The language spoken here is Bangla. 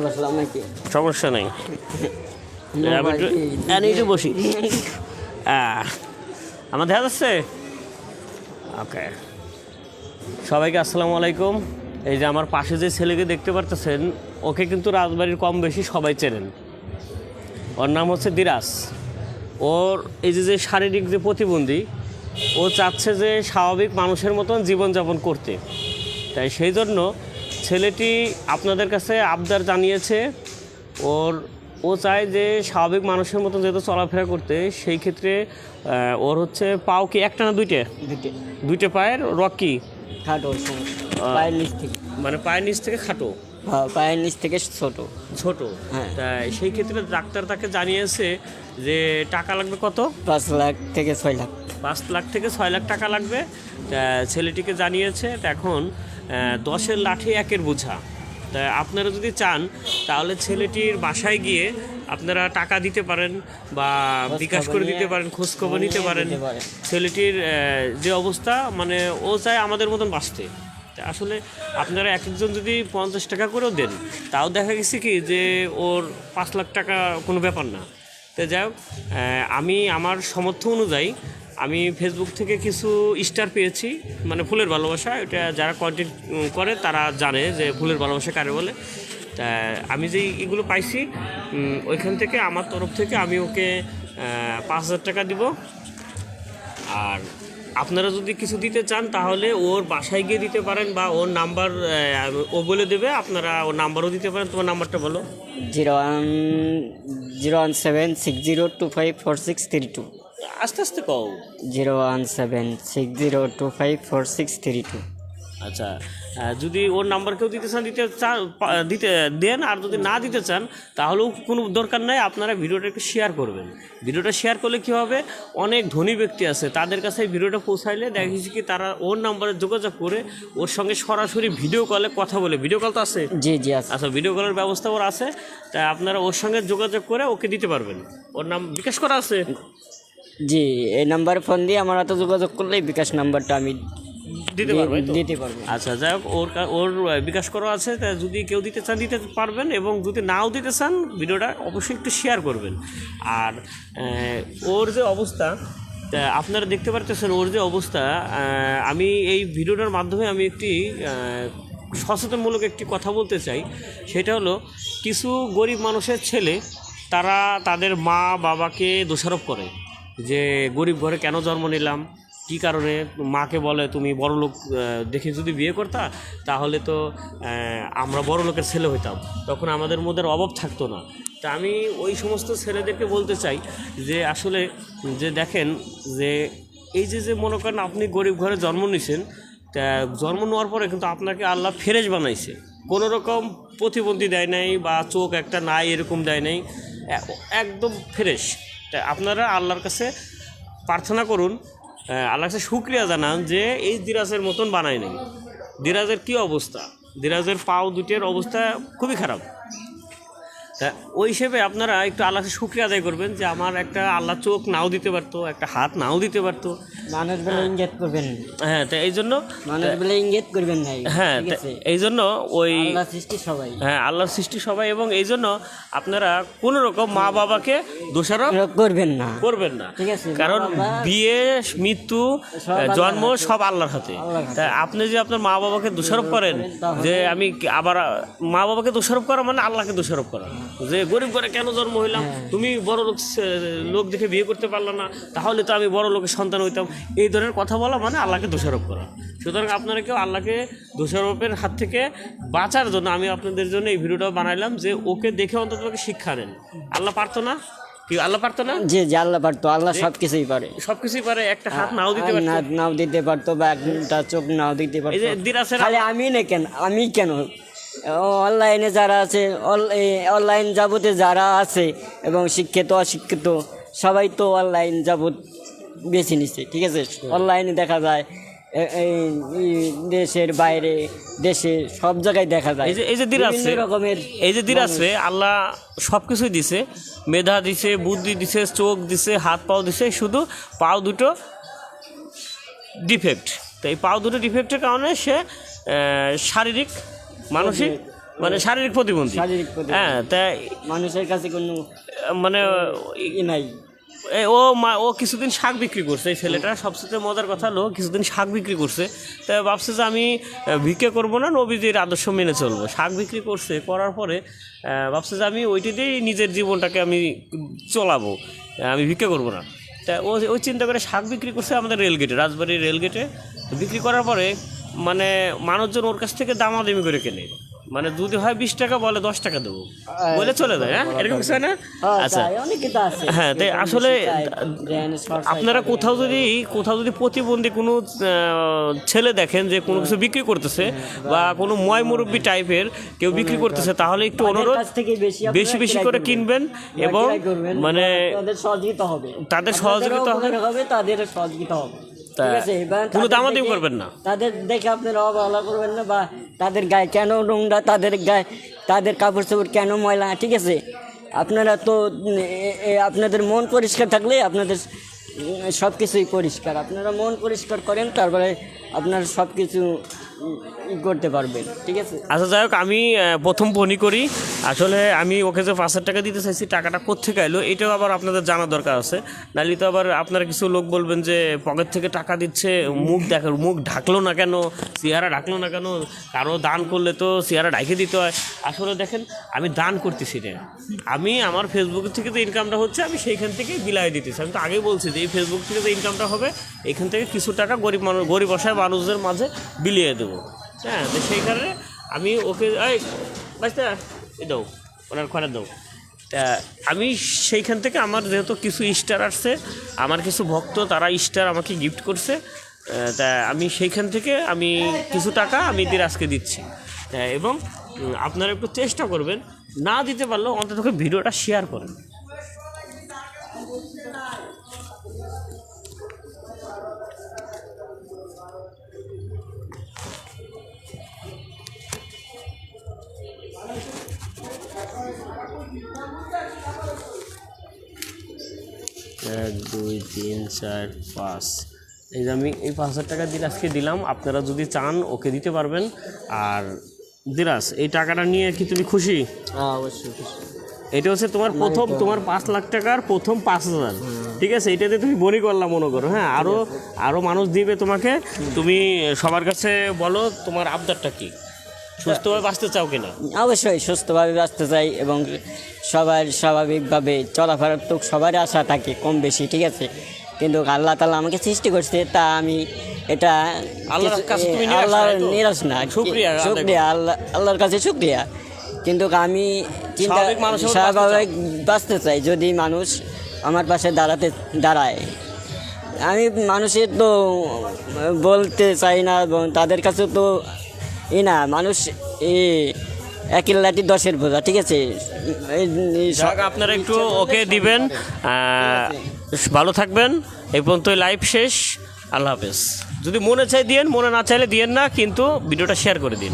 বসলাম নাকি? সমস্যা নেই, আমি একটু বসি। আমার দেখা যাচ্ছে? ওকে, সবাইকে আসসালামু আলাইকুম। এই যে আমার পাশে যে ছেলেকে দেখতে পারতেছেন, ওকে কিন্তু রাজবাড়ির কম বেশি সবাই চেনেন। ওর নাম হচ্ছে দিরাজ। ওর এই যে শারীরিক যে প্রতিবন্ধী, ও চাচ্ছে যে স্বাভাবিক মানুষের মতন জীবনযাপন করতে। তাই সেই জন্য ছেলেটি আপনাদের কাছে আবদার জানিয়েছে, ও চায় যে স্বাভাবিক মানুষের মতন যেহেতু চলাফেরা করতে, সেই ক্ষেত্রে ওর হচ্ছে পাও কি একটা না দুইটা পায়ের রকি খাটো, পায়ের নিচ থেকে, মানে পায়ের নিচ থেকে খাটো, পায়ের নিচ থেকে ছোট। হ্যাঁ, তাই সেই ক্ষেত্রে ডাক্তার তাকে জানিয়েছে যে টাকা লাগবে কত, 5 লাখ থেকে 6 লাখ, 5 লাখ থেকে 6 লাখ টাকা লাগবে। তা ছেলেটিকে জানিয়েছে। তা এখন 10-এর লাঠি 1-এর বোঝা। তা আপনারা যদি চান তাহলে ছেলেটির বাসায় গিয়ে আপনারা টাকা দিতে পারেন বা বিকাশ করে দিতে পারেন, খোঁজখবর নিতে পারেন। ছেলেটির যে অবস্থা, মানে ও চায় আমাদের মতন বাঁচতে। আসলে আপনারা এক একজন যদি 50 টাকা করেও দেন, তাও দেখা গেছে কি যে ওর 5 লাখ টাকা কোনো ব্যাপার না। তো যাই হোক, আমি আমার সামর্থ্য অনুযায়ী আমি ফেসবুক থেকে কিছু স্টার পেয়েছি, মানে ফুলের ভালোবাসা। এটা যারা কন্টেন্ট করে তারা জানে যে ফুলের ভালোবাসা কারে বলে। তা আমি যেই এগুলো পাইছি, ওইখান থেকে আমার তরফ থেকে আমি ওকে 5,000 টাকা দিব। আর আপনারা যদি কিছু দিতে চান তাহলে ওর বাসায় গিয়ে দিতে পারেন, বা ওর নাম্বার ও বলে দেবে, আপনারা ওর নাম্বারও দিতে পারেন। তোমার নাম্বারটা বলো। 01760254632। আস্তে আস্তে কও। 01760254632। আচ্ছা, যদি ওর নাম্বার কেউ দিতে দেন, আর যদি না দিতে চান তাহলেও কোনো দরকার নাই। আপনারা ভিডিওটা একটু শেয়ার করবেন। ভিডিওটা শেয়ার করলে কী হবে, অনেক ধনী ব্যক্তি আছে, তাদের কাছে এই ভিডিওটা পৌঁছাইলে দেখেছি কি তারা ওর নাম্বারে যোগাযোগ করে ওর সঙ্গে সরাসরি ভিডিও কলে কথা বলে। ভিডিও কল তো আছে? জি আছে। আচ্ছা, ভিডিও কলের ব্যবস্থা ওর আছে। তাই আপনারা ওর সঙ্গে যোগাযোগ করে ওকে দিতে পারবেন। ওর নাম বিকাশ করা আছে? জি, এই নাম্বারে ফোন দিয়ে আমার হাতে যোগাযোগ করলে বিকাশ নাম্বারটা আমি দিতে পারবো। আচ্ছা, যাই হোক, ওর বিকাশ করা আছে। তা যদি কেউ দিতে চান দিতে পারবেন, এবং যদি নাও দিতে চান ভিডিওটা অবশ্যই একটু শেয়ার করবেন। আর ওর যে অবস্থা আপনারা দেখতে পারতেছেন, ওর যে অবস্থা, আমি এই ভিডিওটার মাধ্যমে আমি একটি সচেতনমূলক একটি কথা বলতে চাই। সেটা হলো, কিছু গরিব মানুষের ছেলে তারা তাদের মা বাবাকে দোষারোপ করে যে গরিব ঘরে কেন জন্ম নিলাম, কী কারণে। মাকে বলে তুমি বড় লোক দেখে যদি বিয়ে করতা তাহলে তো আমরা বড় লোকের ছেলে হইতাম, তখন আমাদের মধ্যে অভাব থাকতো না। তা আমি ওই সমস্ত ছেলেদেরকে বলতে চাই যে আসলে যে দেখেন যে এই যে মনে করেন আপনি গরিব ঘরে জন্ম নিয়েছেন, তা জন্ম নেওয়ার পরে কিন্তু আপনাকে আল্লাহ ফেরেশ বানাইছে, কোনো রকম প্রতিবন্ধী দেয় নাই বা চোখ একটা নাই এরকম দেয় নাই, একদম ফ্রেশ। তা আপনারা আল্লাহর কাছে প্রার্থনা করুন, আল্লাহর কাছে শুকরিয়া জানান যে এই দিরাজের মতন বানায় নাই। দিরাজের কী অবস্থা, দিরাজের পাও দুটের অবস্থা খুবই খারাপ। তা ওই হিসেবে আপনারা একটু আল্লাহকে শুকরিয়া আদায় করবেন যে আমার একটা আল্লাহ চোখ নাও দিতে পারতো, একটা হাত নাও দিতে পারতো। মানুষ বলে ইঙ্গিত করবেন। হ্যাঁ, তো এই জন্য মানুষ বলে ইঙ্গিত করবেন না। হ্যাঁ, এই জন্য ওই আল্লাহর সৃষ্টি সবাই, হ্যাঁ আল্লাহর সৃষ্টি সবাই, এবং এই জন্য আপনারা কোনো রকম মা বাবাকে দোষারোপ করবেন না, ঠিক আছে? কারণ বিয়ে, মৃত্যু, জন্ম সব আল্লাহর হাতে। তাই আপনি যে আপনার মা বাবাকে দোষারোপ করেন, যে আমি আবার মা বাবাকে দোষারোপ করা মানে আল্লাহকে দোষারোপ করা, যে গরিব ঘরে কেন জন্ম হইলাম, তুমি বড় লোক দেখে বিয়ে করতে পারলো না, তাহলে তো আমি বড় লোকের সন্তান হইতাম, এই ধরনের কথা বলা মানে আল্লাহকে দোষারোপ করা। সুতরাং আপনারা কেউ আল্লাহকে দোষারোপের হাত থেকে বাঁচার জন্য আমি আপনাদের জন্য এই ভিডিওটা বানাইলাম, যে ওকে দেখে অন্তত শিক্ষা নেন। আল্লাহ পারতো না? কি আল্লাহ পারতো না? জি আল্লাহ পারতো। আল্লাহ সবকিছুই পারে। একটা হাত নাও দিতে পারতো বা একটা চোখ নাও দিতে পারতো। খালি আমি কেন অনলাইনে যারা আছে, অনলাইন যাবতে যারা আছে এবং শিক্ষিত অশিক্ষিত সবাই তো অনলাইন যাবত বেছে নিচ্ছে, ঠিক আছে? অনলাইনে দেখা যায় দেশের বাইরে, দেশে সব জায়গায় দেখা যায় এই যে দিরাজে আল্লাহ সব কিছুই দিছে, মেধা দিছে, বুদ্ধি দিছে, চোখ দিছে, হাত পাও দিছে, শুধু পাও দুটো ডিফেক্ট। তো এই পাও দুটো ডিফেক্টের কারণে সে শারীরিক মানসিক মানে শারীরিক প্রতিবন্ধী। শারীরিক প্রতিবন্ধী। হ্যাঁ, তাই মানুষের কাছে কোনো মানে ই নাই। ও কিছুদিন শাক বিক্রি করছে, এই ছেলেটা সবচেয়ে মজার কথা হলো কিছুদিন শাক বিক্রি করছে। তাই ভাবছে যে আমি ভিক্ষা করবো না, নবীজির আদর্শ মেনে চলবো। শাক বিক্রি করছে, করার পরে ভাবছে যে আমি ওইটি দিয়েই নিজের জীবনটাকে আমি চলাবো, আমি ভিক্ষা করবো না। তা ওই চিন্তা করে শাক বিক্রি করছে আমাদের রেলগেটে, রাজবাড়ির রেলগেটে। বিক্রি করার পরে মানে মানুষজন ওর কাছ থেকে দামাদামি করে কেনে, মানে যদি হয় 20 টাকা বলে 10 টাকা দেবো বলে চলে যায়। হ্যাঁ, এরকম কিছু হয় না? আচ্ছা, হ্যাঁ, তাই আসলে আপনারা কোথাও যদি প্রতিবন্ধী কোনো ছেলে দেখেন যে কোনো কিছু বিক্রি করতেছে বা কোনো ময় মুরব্বী টাইপের কেউ বিক্রি করতেছে, তাহলে একটু অনুরোধ বেশি বেশি করে কিনবেন এবং মানে তাদের সহযোগিতা হবে। কোনো দামাদামি করবেন না, তাদের দেখে আপনারা অবহেলা করবেন না, বা তাদের গায়ে কেন নোংরা, তাদের কাপড় চোপড় কেন ময়লা, ঠিক আছে? আপনারা তো আপনাদের মন পরিষ্কার থাকলে আপনাদের সব কিছুই পরিষ্কার। আপনারা মন পরিষ্কার করেন, তারপরে আপনারা সব কিছু করতে পারবেন, ঠিক আছে? আচ্ছা, যাই হোক, আমি প্রথম ফোনই করি। আসলে আমি ওকে যে 5,000 টাকা দিতে চাইছি, টাকাটা কোত্থেকে এলো এটাও আবার আপনাদের জানার দরকার আছে। নাহলে তো আবার আপনারা কিছু লোক বলবেন যে পকেট থেকে টাকা দিচ্ছে, মুখ ঢাকলো না কেন, চেহারা ঢাকলো না কেন, কারো দান করলে তো চেহারা ঢাকে দিতে হয়। আসলে দেখেন, আমি দান করতেছি না, আমি আমার ফেসবুক থেকে যে ইনকামটা হচ্ছে আমি সেইখান থেকেই বিলাই দিতেছি। আমি তো আগেই বলছি যে এই ফেসবুক থেকে যে ইনকামটা হবে এখান থেকে কিছু টাকা গরিব অসহায় মানুষদের মাঝে বিলিয়ে দেবো। হ্যাঁ, তো সেই কারণে আমি ওকে বাঁচতে দাও, ওনার খরা দাও। তা আমি সেইখান থেকে আমার যেহেতু কিছু স্টার আসছে, আমার কিছু ভক্ত তারা স্টার আমাকে গিফট করছে, তা আমি সেইখান থেকে আমি কিছু টাকা আমি দিরাজকে দিচ্ছি। এবং আপনারা একটু চেষ্টা করবেন, না দিতে পারলেও অন্তত ভিডিওটা শেয়ার করেন। এক, দুই, তিন, চার, 5। এই যে আমি এই 5,000 টাকা দিরাজকে দিলাম, আপনারা যদি চান ওকে দিতে পারবেন। আর দিরাজ, এই টাকাটা নিয়ে কি তুমি খুশি? অবশ্যই খুশি। এটা হচ্ছে তোমার প্রথম, তোমার 5 লাখ টাকার প্রথম 5,000, ঠিক আছে? এটাতে তুমি বনি করলাম মনে করো। হ্যাঁ, আরও মানুষ দিবে তোমাকে। তুমি সবার কাছে বলো তোমার আবদারটা কি, সুস্থভাবে বাঁচতে চাও কিনা? অবশ্যই সুস্থভাবে বাঁচতে চাই, এবং সবার স্বাভাবিকভাবে চলাফেরার তো সবারই আশা থাকে কম বেশি, ঠিক আছে? কিন্তু আল্লাহ তাআলা আমাকে সৃষ্টি করছে, তা আমি এটা আল্লাহর নিরাশ না, শুকরিয়া আল্লাহর কাছে শুকরিয়া। কিন্তু আমি স্বাভাবিক বাঁচতে চাই। যদি মানুষ আমার পাশে দাঁড়ায়, আমি মানুষের তো বলতে চাই না, এবং তাদের কাছে তো না, মানুষ একের লাঠি 10-এর বোঝা, ঠিক আছে? আপনারা একটু ওকে দিবেন। ভালো থাকবেন। এই পর্যন্তই লাইভ শেষ। আল্লাহ হাফেজ। যদি মনে চাই দিয়েন, মনে না চাইলে দিয়েন না, কিন্তু ভিডিওটা শেয়ার করে দিন।